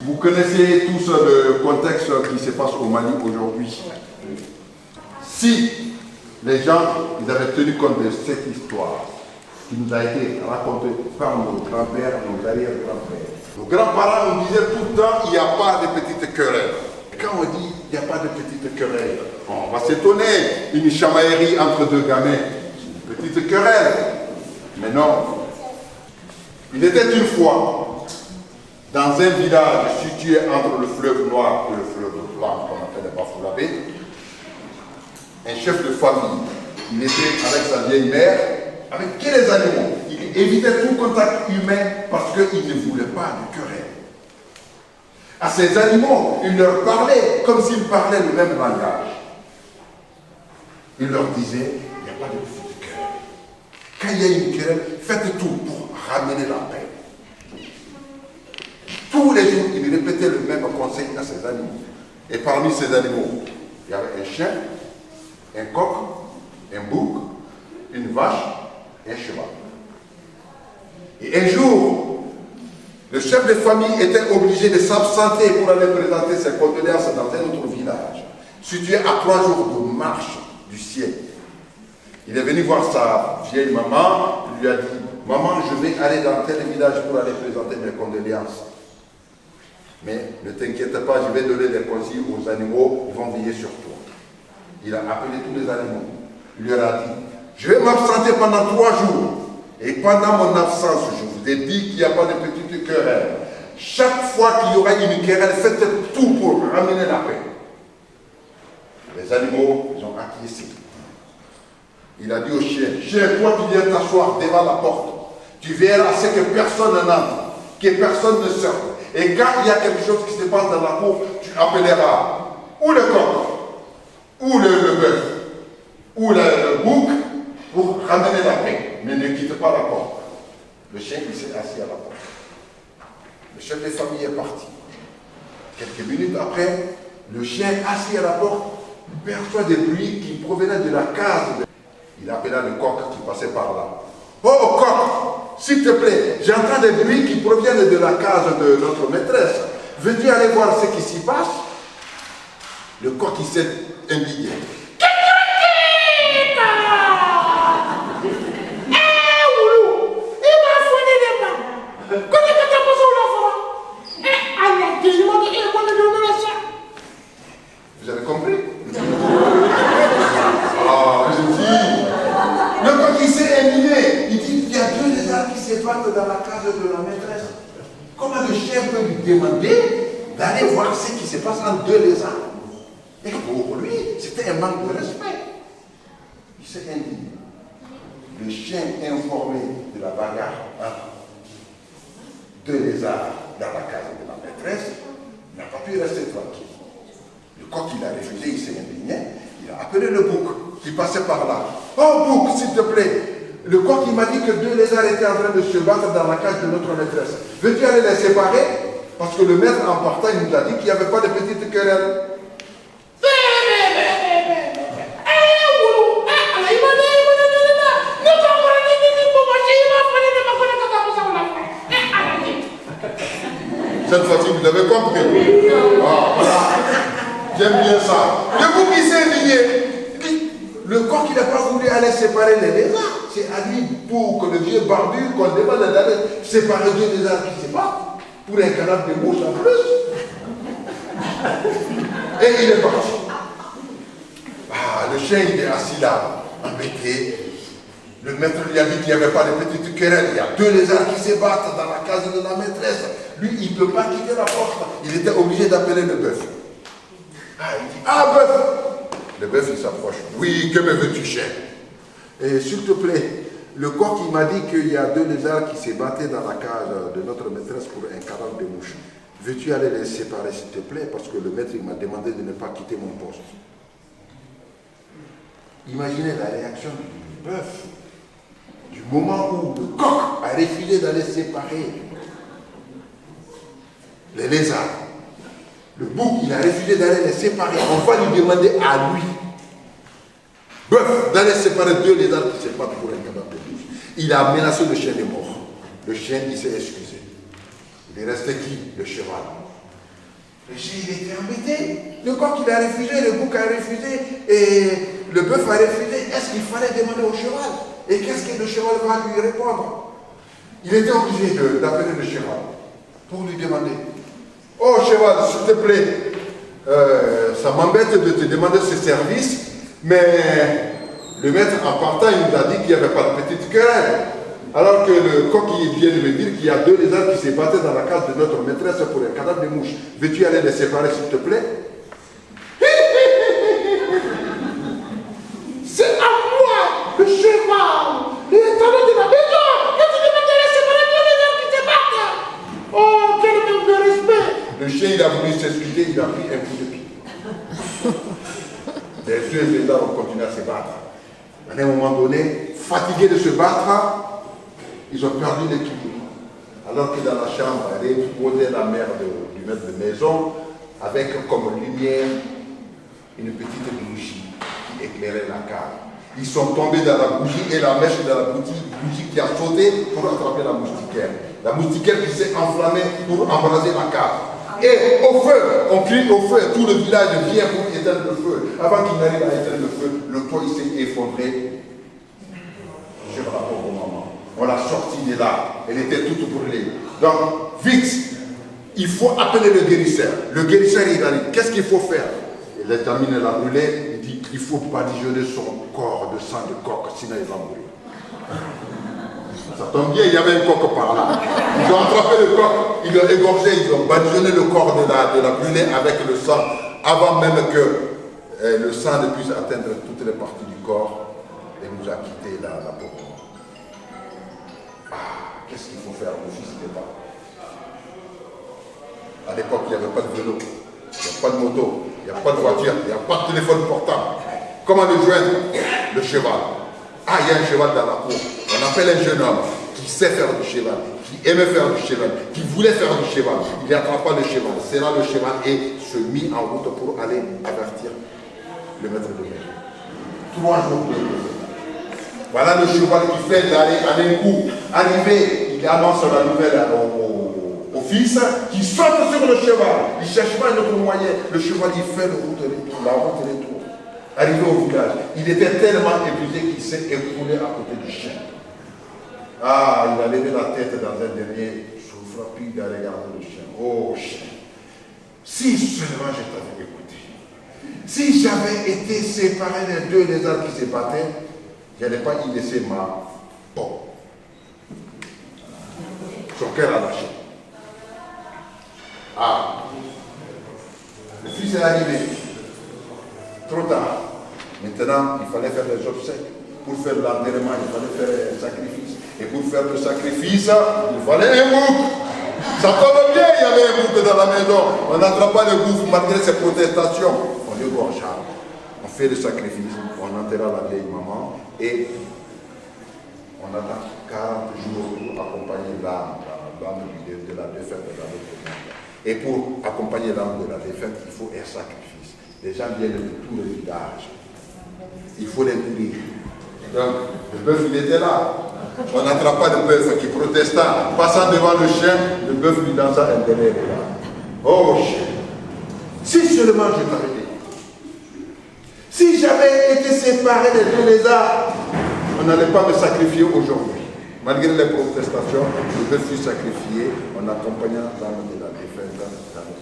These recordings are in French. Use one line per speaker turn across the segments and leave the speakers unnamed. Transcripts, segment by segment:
Vous connaissez tous le contexte qui se passe au Mali aujourd'hui. Si les gens ils avaient tenu compte de cette histoire qui nous a été racontée par nos grands-pères, nos arrière-grands-pères, nos grands-parents nous disaient tout le temps il n'y a pas de petites querelles. Quand on dit il n'y a pas de petites querelles, on va s'étonner, une chamaillerie entre deux gamins, une petite querelle. Mais non. Il était une fois dans un village situé entre le fleuve Noir et le fleuve Blanc, qu'on appelle le Bafoulabé, un chef de famille. Il était avec sa vieille mère, avec que les animaux. Il évitait tout contact humain parce qu'il ne voulait pas de querelle. À ces animaux, il leur parlait comme s'ils parlaient le même langage. Il leur disait, il n'y a pas de petite querelle. Quand il y a une querelle, faites tout pour ramener la paix. Tous les jours, il répétait le même conseil à ses animaux. Et parmi ces animaux, il y avait un chien, un coq, un bouc, une vache et un cheval. Et un jour, le chef de famille était obligé de s'absenter pour aller présenter ses condoléances dans un autre village, situé à 3 jours de marche du ciel. Il est venu voir sa vieille maman, il lui a dit « Maman, je vais aller dans tel village pour aller présenter mes condoléances. Mais ne t'inquiète pas, je vais donner des conseils aux animaux, ils vont veiller sur toi. » Il a appelé tous les animaux. Il leur a dit « Je vais m'absenter pendant 3 jours. Et pendant mon absence, je vous ai dit qu'il n'y a pas de petites querelles. Chaque fois qu'il y aura une querelle, faites tout pour ramener la paix. » Les animaux, ils ont acquiescé. Il a dit au chien, « Chien, toi qui viens t'asseoir devant la porte, tu verras ce que personne n'entre, que personne ne sorte. Et quand il y a quelque chose qui se passe dans la cour, tu appelleras ou le coq, ou le bœuf, ou le bouc, pour ramener la paix. Mais ne quitte pas la porte. » Le chien, il s'est assis à la porte. Le chef de famille est parti. Quelques minutes après, le chien assis à la porte perçoit des bruits qui provenaient de la case. Il appela le coq qui passait par là. « Oh coq, s'il te plaît, j'entends des bruits qui proviennent de la case de notre maîtresse. Veux-tu aller voir ce qui s'y passe ?» Le coq, il s'est indigné. Vous avez compris? Je dis, le coq il s'est indigné. Il dit, il y a 2 lézards qui se battent dans la case de la maîtresse. Comment le chien peut lui demander d'aller voir ce qui se passe entre 2 lézards? Et pour lui, c'était un manque de respect. Il s'est indigné. Le chien informé de la bagarre entre 2 lézards dans la case de la maîtresse n'a pas pu rester tranquille. Le coq, il a refusé, il s'est indigné. Il a appelé le bouc qui passait par là. « Oh bouc, s'il te plaît, le coq, il m'a dit que 2 lézards étaient en train de se battre dans la cage de notre maîtresse. Veux-tu aller les séparer? Parce que le maître, en partant, il nous a dit qu'il n'y avait pas de petite querelle. » Cette fois-ci, vous avez compris. Ah, voilà. J'aime bien ça. Le bouc qui s'est indigné. Le coq, il n'a pas voulu aller séparer les lézards. C'est à lui, pour que le vieux barbu, qu'on demande d'aller séparer 2 lézards qui se battent. Pour un canard de mouche en plus. Et il est parti. Ah, le chien, il est assis là, embêté. Le maître lui a dit qu'il n'y avait pas de petite querelle. Il y a 2 lézards qui se battent dans la case de la maîtresse. Lui, il ne peut pas quitter la porte. Il était obligé d'appeler le bœuf. Ah, il dit, ah, bœuf! Le bœuf, il s'approche. Oui, que me veux-tu, chien? Et s'il te plaît, le coq, il m'a dit qu'il y a 2 lézards qui se battaient dans la cage de notre maîtresse pour un cadavre de mouche. Veux-tu aller les séparer, s'il te plaît? Parce que le maître, il m'a demandé de ne pas quitter mon poste. Imaginez la réaction du bœuf. Du moment où le coq a refusé d'aller séparer les lézards, le bouc, il a refusé d'aller les séparer. On va lui demander à lui, bœuf, d'aller séparer 2 lézards qui se battent pour un cadavre de mouche. Il a menacé le chien de mort. Le chien, il s'est excusé. Il est resté qui? Le cheval. Le chien, il était embêté. Le coq, il a refusé, le bouc a refusé, et le bœuf a refusé. Est-ce qu'il fallait demander au cheval? Et qu'est-ce que le cheval va lui répondre? Il était obligé d'appeler le cheval pour lui demander. Oh cheval, s'il te plaît, ça m'embête de te demander ce service, mais le maître en partant, il nous a dit qu'il n'y avait pas de petite querelle. Alors que le coq vient de me dire qu'il y a 2 lézards qui s'est battu dans la case de notre maîtresse pour un cadavre de mouche. Veux-tu aller les séparer s'il te plaît? C'est à moi, le cheval, les talons de la maison, que tu demandes de les séparer 2 lézards qui se battent. Oh, quel manque de respect! Le chien, il a voulu s'excuser, il a pris un coup de pied. Les 2 lézards ont continué à se battre. À un moment donné, fatigués de se battre, ils ont perdu l'équilibre. Alors que dans la chambre, elle reposait la mère du maître de maison avec comme lumière une petite bougie qui éclairait la cave. Ils sont tombés dans la bougie et la mèche de la bougie qui a sauté pour attraper la moustiquaire. La moustiquaire qui s'est enflammée pour embraser la cave. Et au feu, on crie au feu, tout le village vient pour éteindre le feu. Avant qu'il n'arrive à éteindre le feu, le toit s'est effondré. Je me rappelle au moment. On l'a sortie de là. Elle était toute brûlée. Donc, vite, il faut appeler le guérisseur. Le guérisseur, il arrive. Qu'est-ce qu'il faut faire? Il examine la brûlée. Il dit, il faut badigeonner son corps de sang de coq, sinon il va mourir. Ça tombe bien, il y avait un coq par là. Ils ont attrapé le coq, ils l'ont égorgé, ils ont badigeonné le corps de la brûlée avec le sang, avant même que le sang ne puisse atteindre toutes les parties du corps et nous a quitté la pauvre. Qu'est-ce qu'il faut faire au fils d'État? À l'époque, il n'y avait pas de vélo, il n'y a pas de moto, il n'y a pas de voiture, il n'y a pas de téléphone portable. Comment le joindre? Le cheval. Ah, il y a un cheval dans la cour. On appelle un jeune homme qui sait faire du cheval, qui aimait faire du cheval, qui voulait faire du cheval. Il attrapa le cheval, serra le cheval et se mit en route pour aller avertir le maître de maison. 3 jours plus tard. Voilà le cheval qui fait d'aller à un coup. Arrivé, il annonce la nouvelle au fils qui saute sur le cheval. Il ne cherche pas un autre moyen. Le cheval, il fait la route retour. Arrivé au village, il était tellement épuisé qu'il s'est écroulé à côté du chien. Ah, il a levé la tête dans un dernier souffle, puis il a regardé le chien. Oh chien, si seulement je t'avais écouté, si j'avais été séparé des 2 lézards qui se battaient, je n'allais pas y laisser ma peau. Son cœur a lâché. Ah, le fils est arrivé. Trop tard. Maintenant, il fallait faire des obsèques. Pour faire l'enterrement, il fallait faire un sacrifice. Et pour faire le sacrifice, il fallait un bouc. Ça tombe bien, il y avait un bouc dans la maison. On n'attrape pas le bouc malgré ses protestations. On égorge. On fait le sacrifice. On enterra la vieille maman. Et on attend 40 jours pour accompagner l'âme de la défaite de la défaite. Et pour accompagner l'âme de la défaite, il faut un sacrifice. Les gens viennent de tout le village. Il faut les nourrir. Donc, le bœuf, il était là. On n'attrapa le bœuf qui protesta. Passant devant le chien, le bœuf lui lança un dernier regard. Oh chien, si seulement je t'avais dit. Si j'avais été séparé des 2 lézards, on n'allait pas me sacrifier aujourd'hui. Malgré les protestations, le bœuf fut sacrifié en accompagnant l'âme de la défaite dans notre vie.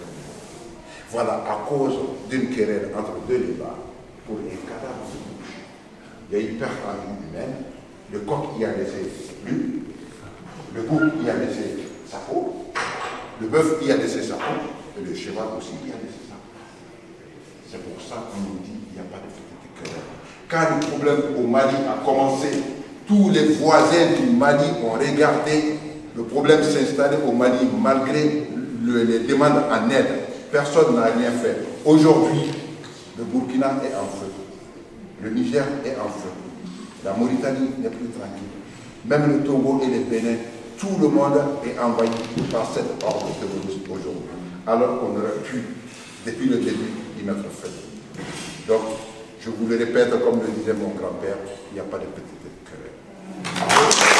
Voilà, à cause d'une querelle entre 2 lézards, pour un cadavre de bouche, il y a eu perte en vie humaine. Le coq y a laissé plus, le bouc y a laissé sa peau, le bœuf y a laissé sa peau, et le cheval aussi y a laissé sa peau. C'est pour ça qu'on nous dit qu'il n'y a pas de petite querelle. Quand le problème au Mali a commencé, tous les voisins du Mali ont regardé le problème s'installer au Mali malgré les demandes en aide. Personne n'a rien fait. Aujourd'hui, le Burkina est en feu. Le Niger est en feu. La Mauritanie n'est plus tranquille. Même le Togo et le Bénin, tout le monde est envahi par cette horde terroriste aujourd'hui. Alors qu'on aurait pu, depuis le début, y mettre fin. Donc, je vous le répète, comme le disait mon grand-père, il n'y a pas de petite querelle.